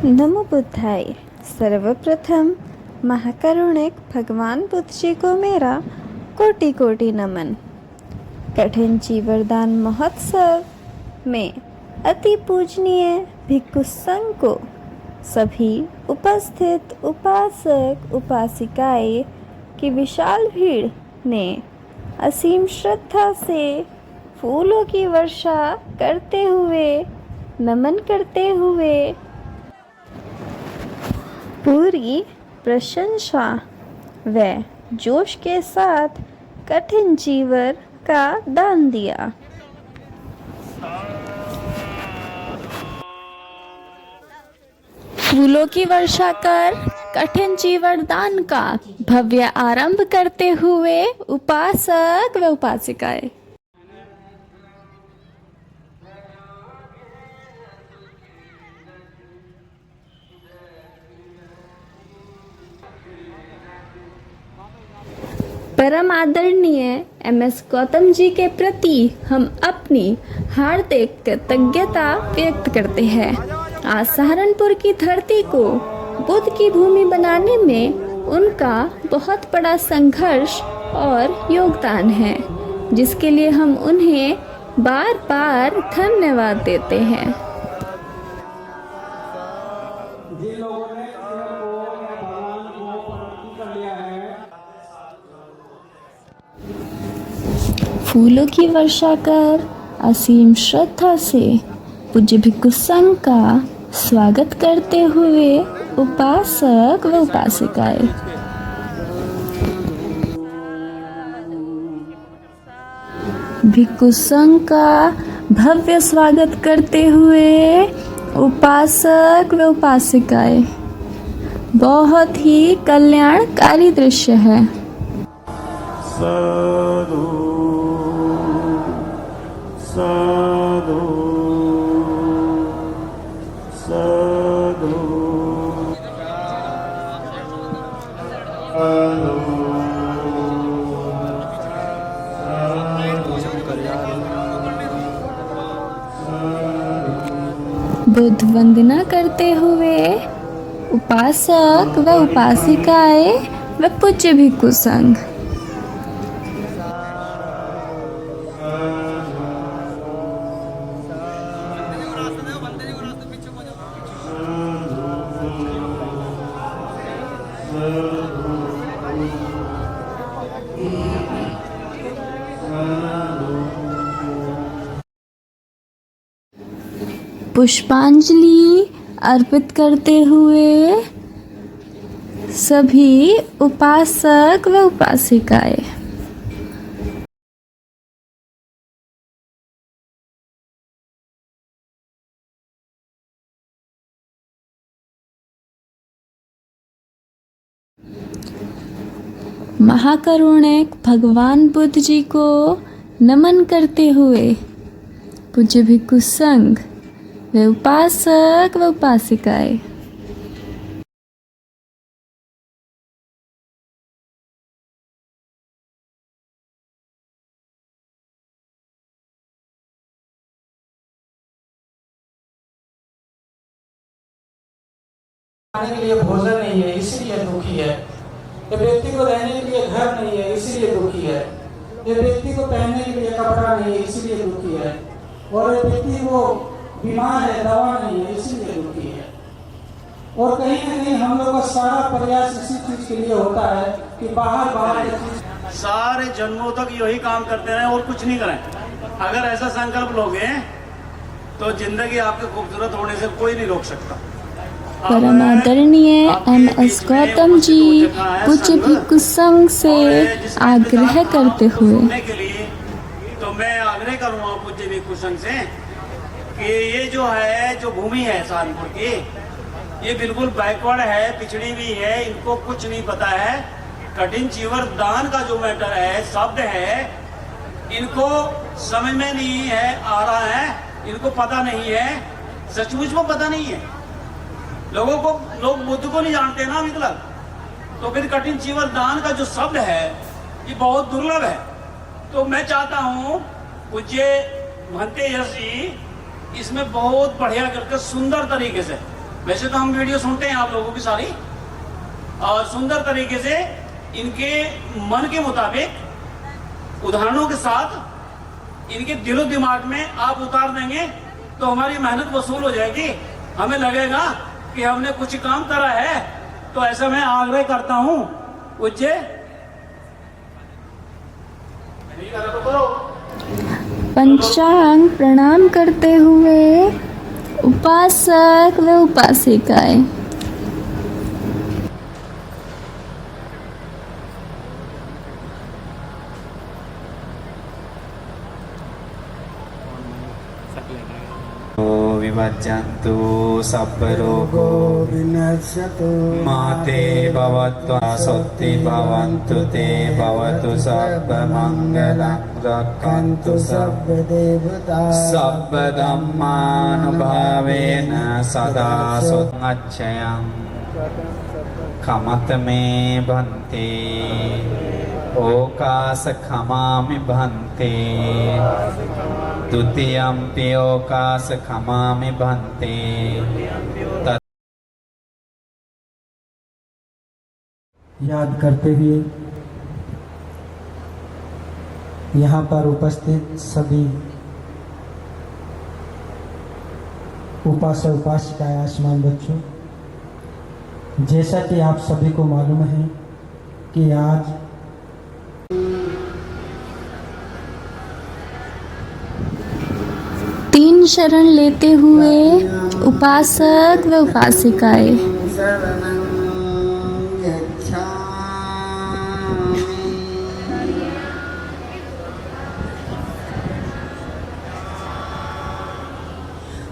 नमो बुद्धाय। सर्वप्रथम महाकरुणिक भगवान बुद्ध जी को मेरा कोटि कोटि नमन। कठिन चीवरदान महोत्सव में अति पूजनीय भिक्षु संघ को सभी उपस्थित उपासक उपासिकाएं की विशाल भीड़ ने असीम श्रद्धा से फूलों की वर्षा करते हुए नमन करते हुए पूरी प्रशंसा व जोश के साथ कठिन चीवर का दान दिया। फूलों की वर्षा कर कठिन चीवर दान का भव्य आरंभ करते हुए उपासक व उपासिकाएं परम आदरणीय एम.एस. गौतम जी के प्रति हम अपनी हार्दिक कृतज्ञता व्यक्त करते हैं। आज सहारनपुर की धरती को बुद्ध की भूमि बनाने में उनका बहुत बड़ा संघर्ष और योगदान है, जिसके लिए हम उन्हें बार बार धन्यवाद देते हैं। फूलों की वर्षा कर असीम श्रद्धा से पूज्य भिक्षु संघ का स्वागत करते हुए उपासक व उपासिकाएं भिक्षु संघ का भव्य स्वागत करते हुए उपासक व उपासिकाएं बहुत ही कल्याणकारी दृश्य है। साधु साधु बुद्ध वंदना करते हुए उपासक व उपासिकाएं व पूज्य भिक्षु संघ पुष्पांजलि अर्पित करते हुए सभी उपासक व उपासिकाएं महाकरुणिक भगवान बुद्ध जी को नमन करते हुए पूज्य भिक्षु संघ व उपासक व उपासिकाएं खाने के लिए भोजन नहीं है इसलिए दुखी है। ये व्यक्ति को रहने के लिए घर नहीं है इसलिए दुखी है। ये व्यक्ति को पहनने के लिए कपड़ा नहीं है इसलिए दुखी है। और ये व्यक्ति को बीमार है दवा नहीं है इसलिए दुखी है। और कहीं ना कहीं हम लोग का सारा प्रयास इसी चीज के लिए होता है कि बाहर की चीज सारे जन्मों तक यही काम करते रहें और कुछ नहीं करें। अगर ऐसा संकल्प लोगे तो जिंदगी आपके खूबसूरत होने से कोई नहीं रोक सकता। परम आदरणीय एम.एस. गौतम जी पूज्य भिक्षु संघ से आग्रह करते हुए के लिए तो मैं आग्रह करूँगा पूज्य भिक्षु संघ से कि ये जो है जो भूमि है सहारनपुर की ये बिल्कुल बैकवर्ड है, पिछड़ी भी है, इनको कुछ नहीं पता है। कठिन चीवर दान का जो मैटर है शब्द है इनको समझ में नहीं है आ रहा है, इनको पता नहीं है, सचमुच में पता नहीं है। लोगों को लोग बुद्ध को नहीं जानते ना मतलब, तो फिर कठिन चीवर दान का जो शब्द है ये बहुत दुर्लभ है। तो मैं चाहता हूँ पूज्य महंते यश जी इसमें बहुत बढ़िया करके सुंदर तरीके से वैसे तो हम वीडियो सुनते हैं आप लोगों की सारी, और सुंदर तरीके से इनके मन के मुताबिक उदाहरणों के साथ इनके दिलो दिमाग में आप उतार देंगे तो हमारी मेहनत वसूल हो जाएगी। हमें लगेगा कि हमने कुछ काम करा है। तो ऐसा मैं आग्रह करता हूं उज्जै पंचांग प्रणाम करते हुए उपासक व उपासिकाएं। विभज्जन्तु सब्बरोगो विनश्यतु माते भवत्वा स्वस्ति भवन्तु ते भवतु सर्वमङ्गलं रक्षन्तु सर्वदेवता सर्वधम्मानुभावेन सदा सुगच्छयं खमत मे भन्ते ओकास खमामि भन्ते द्वितीयम्पि ओकास खमामि भन्ते। याद करते हुए यहाँ पर उपस्थित सभी उपासक उपासिकाएं आसमान बच्चों, जैसा कि आप सभी को मालूम है कि आज तीन शरण लेते हुए उपासक व उपासिकाएं।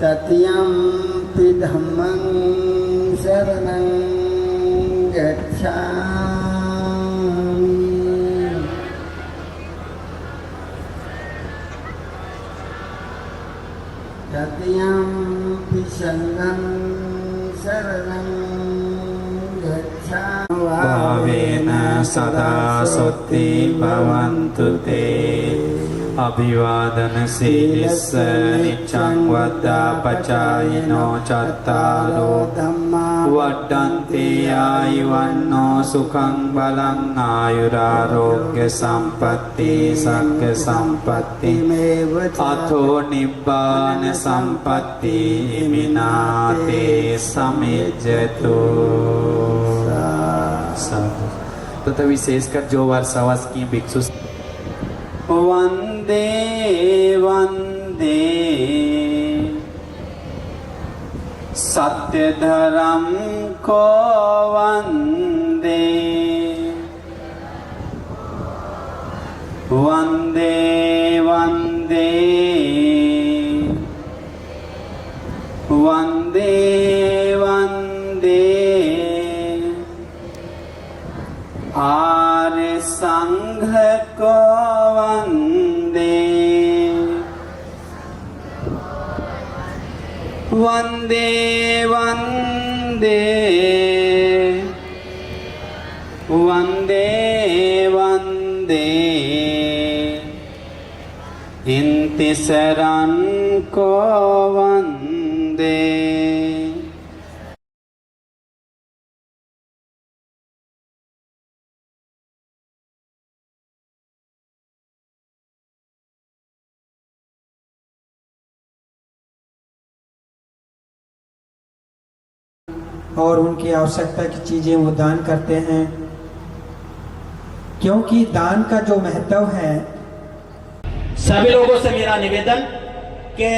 तत्यंपि धम्मं शरणं गच्छामि तत्यंपि संघं शरणं गच्छामि भावेन सदा सुत्ति भवन्तु ते अभिवादन शीलिस्स नित्यं वद्दापचायिनो चत्तारो वर्धन्ते आयुवन्नो सुखं बलं आयुरारोग्य संपत्ति सक्य संपत्ति अथो निब्बान संपत्ति इमिनाते समिज्जतु। तथा विशेषकर जो वर्षावास की भिक्षु वंदे वंदे सत्य धर्म को वंदे वंदे वंदे वंदे वंदे आर्य संघ को वंदे वंदे वंदे वंदे वंदे इंति शरण को वंदे। और उनकी आवश्यकता की चीजें वो दान करते हैं, क्योंकि दान का जो महत्व है। सभी लोगों से मेरा निवेदन कि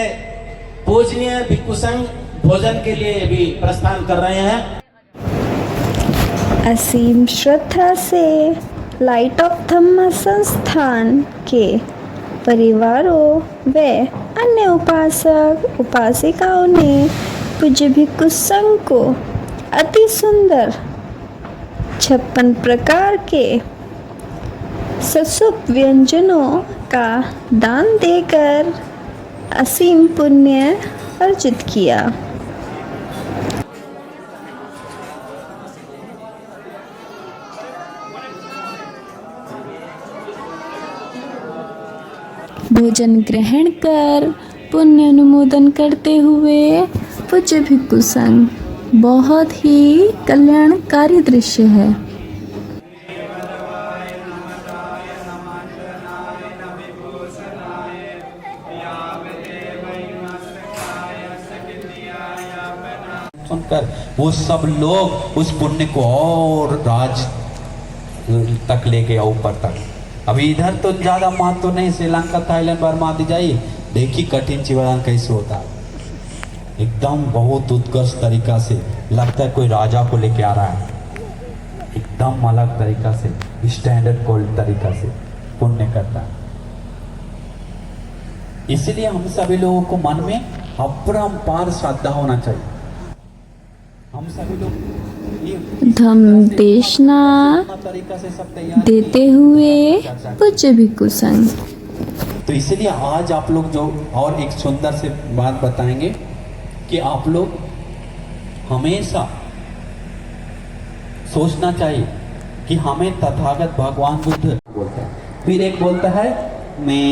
पूजनीय भिक्षु संघ भोजन के लिए भी प्रस्थान कर रहे हैं। असीम श्रद्धा से लाइट ऑफ धम्म संस्थान के परिवारों व अन्य उपासक उपासिकाओं ने पूज्य भिक्षु संघ को अति सुंदर 56 प्रकार के ससुप व्यंजनों का दान देकर असीम पुण्य अर्जित किया। भोजन ग्रहण कर पुण्य अनुमोदन करते हुए पूज्य भिक्षु संघ बहुत ही कल्याणकारी दृश्य है। सुनकर वो सब लोग उस पुण्य को और राज तक ले गया, ऊपर तक। अभी इधर तो ज्यादा महत्व तो नहीं, श्रीलंका थाईलैंड बर्मा आदि जाइए, देखिए कठिन जीवन कैसे होता है। एकदम बहुत उत्कृष्ट तरीका से लगता है कोई राजा को लेके आ रहा है, एकदम अलग तरीका से स्टैंडर्ड कोल्ड तरीका से पुण्य करता है। इसलिए हम सभी लोगों को मन में अपरंपार श्रद्धा होना चाहिए। हम सभी लोग धम्म देशना तरीका से सब तैयार देते हुए पूज्य भिक्षु संघ। तो इसलिए आज आप लोग जो और एक सुंदर से बात बताएंगे कि आप लोग हमेशा सोचना चाहिए कि हमें तथागत भगवान बुद्ध बोलता है, फिर एक बोलता है मैं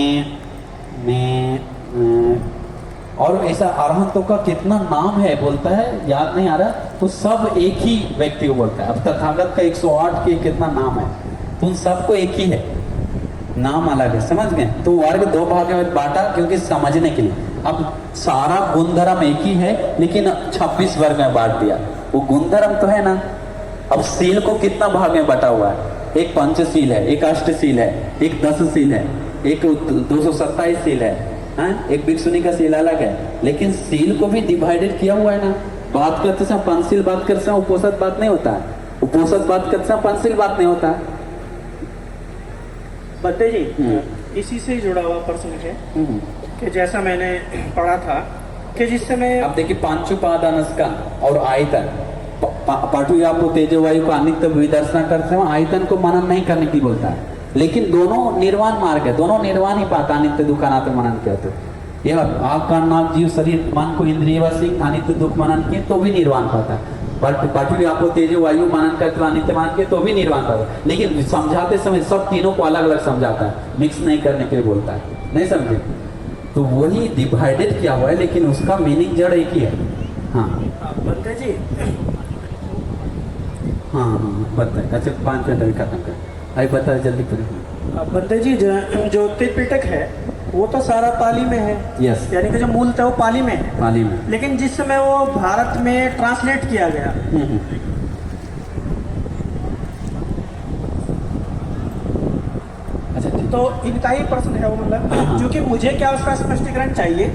और ऐसा अरहंतों का कितना नाम है बोलता है, याद नहीं आ रहा, तो सब एक ही व्यक्ति को बोलता है। अब तथागत का 108 के कितना नाम है, तो उन सबको एक ही है, नाम अलग है, समझ गए। तो वर्ग दो भाग में बांटा क्योंकि समझने के लिए। अब सारा गुणधर्म एक ही है लेकिन 26 वर्ग में बांट दिया। वो गुणधर्म तो है ना। अब सील को कितना भाग में बटा हुआ है, एक पंचशील है, एक अष्टशील है, एक 10 शील है, एक 227 शील है, एक भिक्षुनी का सील अलग है, लेकिन सील को भी डिवाइडेड किया हुआ है ना। बात करते समय पंचशील बात करते समय उपोषद बात नहीं होता है, उपोषद बात करते समय पंचशील बात नहीं होता है। बद्दे जी, इसी से ही जुड़ा हुआ प्रश्न है कि जैसा मैंने पढ़ा था कि जिस समय अब देखिए पांचुपादानस्का और आयतन पाठु आपको तेजो वायु को अनित्य विदर्शना करते समय आयतन को मनन नहीं करने की बोलता है, लेकिन दोनों निर्वाण मार्ग है, दोनों निर्वाण ही पाता। अनित्य दुख अनात्म मनन किया तो यह आग कान नाक जीव शरीर मन को इंद्रिय वशी अनित्य दुख मनन किए तो भी निर्वाण पाता है। पाठु आपको तेजो वायु मनन करते हुए अनित्य मान किए तो भी निर्वाण पाता है, लेकिन समझाते समय सब तीनों को अलग अलग समझाता है, मिक्स नहीं करने के लिए बोलता है, नहीं समझे। तो वही डिवाइडेड किया हुआ है लेकिन उसका मीनिंग जड़ एक ही है। हाँ बद्दे जी, हाँ बताए। अच्छा 5 मिनट अभी खत्म कर, अभी बता जल्दी करें। बद्दे जी, जो त्रिपिटक है वो तो सारा पाली में है, यस, यानी कि जो मूल था वो पाली में है, पाली में, लेकिन जिस समय वो भारत में ट्रांसलेट किया गया अच्छा ठीक। तो इनका ही प्रश्न है वो, मतलब क्योंकि मुझे क्या उसका स्पष्टीकरण चाहिए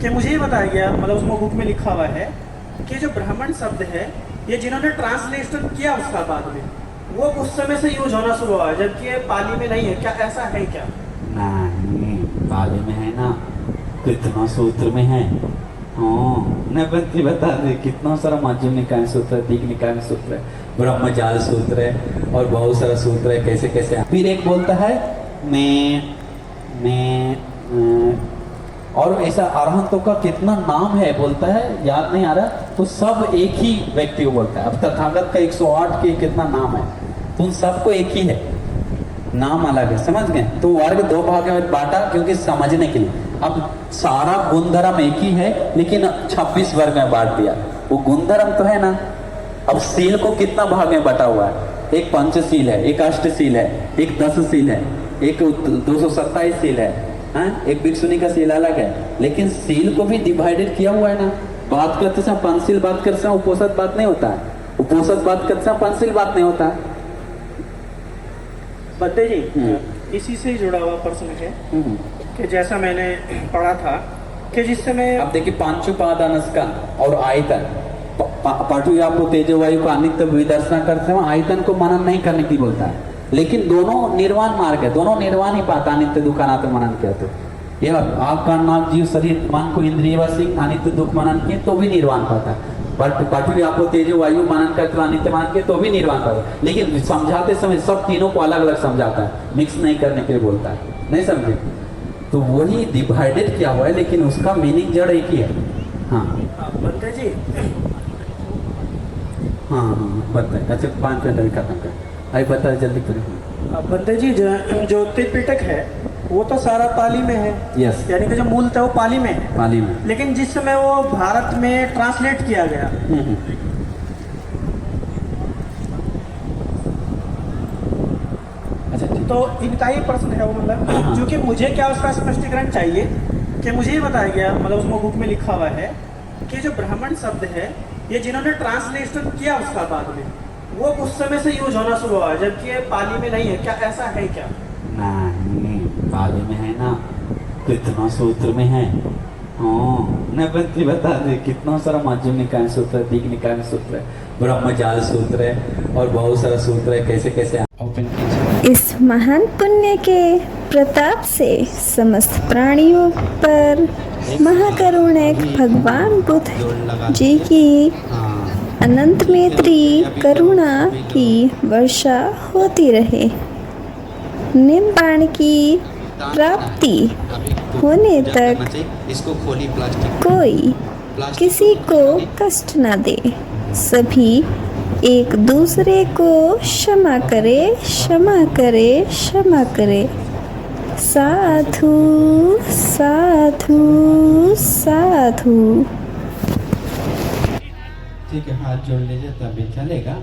कि मुझे ये बताया गया, मतलब उसमें बुक में लिखा हुआ है कि जो ब्राह्मण शब्द है ये जिन्होंने ट्रांसलेशन किया उसका बाद में वो उस समय से यूज होना शुरू हुआ, जबकि ये पाली में नहीं है। क्या ऐसा है क्या? नहीं, पाली में है ना, कितना सूत्र में है। नहीं बता दे कितना सारा मध्यम निकाय में सूत्र है, दीघ निकाय में सूत्र है, ब्रह्मजाल सूत्र है और बहुत सारा सूत्र है, कैसे कैसे। फिर एक बोलता है मैं और ऐसा अरहंतों का कितना नाम है बोलता है, याद नहीं आ रहा, तो सब एक ही व्यक्ति को बोलता है। अब तथागत का 108 के कितना नाम है, तो उन सबको एक ही है, नाम अलग है, समझ गए। तो वर्ग दो भाग में बांटा क्योंकि समझने के लिए। अब सारा गुणधर्म एक ही है लेकिन 26 वर्ग में बांट दिया। वो गुणधर्म तो है ना। अब सील को कितना भाग में बटा हुआ है, एक पंचशील है, एक अष्टशील है, एक 10 शील है, एक 227 शील है, एक भिक्षुनी का सील अलग है, लेकिन सील को भी डिवाइडेड किया हुआ है ना। बात करते समय पंचशील बात करते समय उपोषद बात नहीं होता है, उपोषद बात करते समय पंचशील बात नहीं होता है। बद्दे जी, इसी से ही जुड़ा हुआ प्रश्न है कि जैसा मैंने पढ़ा था कि जिस समय अब देखिए पांचुपादानस्का और आयतन पाठु आपको तेजो वायु को अनित्य विदर्शना करते समय आयतन को मनन नहीं करने की बोलता है, लेकिन दोनों निर्वाण मार्ग है, दोनों निर्वाण ही पाता। अनित्य दुख अनात्म मनन किया तो यह आग कान नाक जीव शरीर मन को इंद्रिय वशी अनित्य दुख मनन किए तो भी निर्वाण पाता है। पाठु आपको तेजो वायु मनन करते हुए अनित्य मान किए तो भी निर्वाण पाता है, लेकिन समझाते समय सब तीनों को अलग अलग समझाता है, मिक्स नहीं करने के लिए बोलता है, नहीं समझे। तो वही डिवाइडेड किया हुआ है लेकिन उसका मीनिंग जड़ एक ही है। हाँ बद्दे जी, हाँ बताए। अच्छा 5 मिनट अभी खत्म कर, अभी बता जल्दी करें। बद्दे जी, जो त्रिपिटक है वो तो सारा पाली में है, यस, यानी कि जो मूल था वो पाली में है, पाली में, लेकिन जिस समय वो भारत में ट्रांसलेट किया गया तो इनका ही प्रश्न है वो मतलब क्योंकि मुझे क्या उसका स्पष्टीकरण चाहिए कि मुझे ही बताया गया मतलब उसमें बुक में लिखा हुआ है कि जो ब्राह्मण शब्द है ये जिन्होंने ट्रांसलेशन किया उसका बाद में वो उस समय से यूज होना शुरू हुआ जबकि ये पाली में नहीं है, क्या ऐसा है क्या? नहीं, पाली में है ना, कितना सूत्र में है। नबंती बता दे कितना सारा माध्यम निकाय सूत्र है, दीग निकाय सूत्र है, ब्रह्मजाल सूत्र है और बहुत सारा सूत्र है। कैसे कैसे ओपन कीजिए। इस महान पुण्य के प्रताप से समस्त प्राणियों पर महाकरुणिक भगवान बुद्ध जी की अनंत मैत्री करुणा की वर्षा होती रहे। निम्बाण की प्राप्ति होने तक इसको खोली प्लास्टिक कोई किसी को कष्ट न दे, सभी एक दूसरे को क्षमा करे, क्षमा करे, क्षमा करे। साधु साधु साधु। ठीक है, हाथ जोड़ लीजिए तभी चलेगा।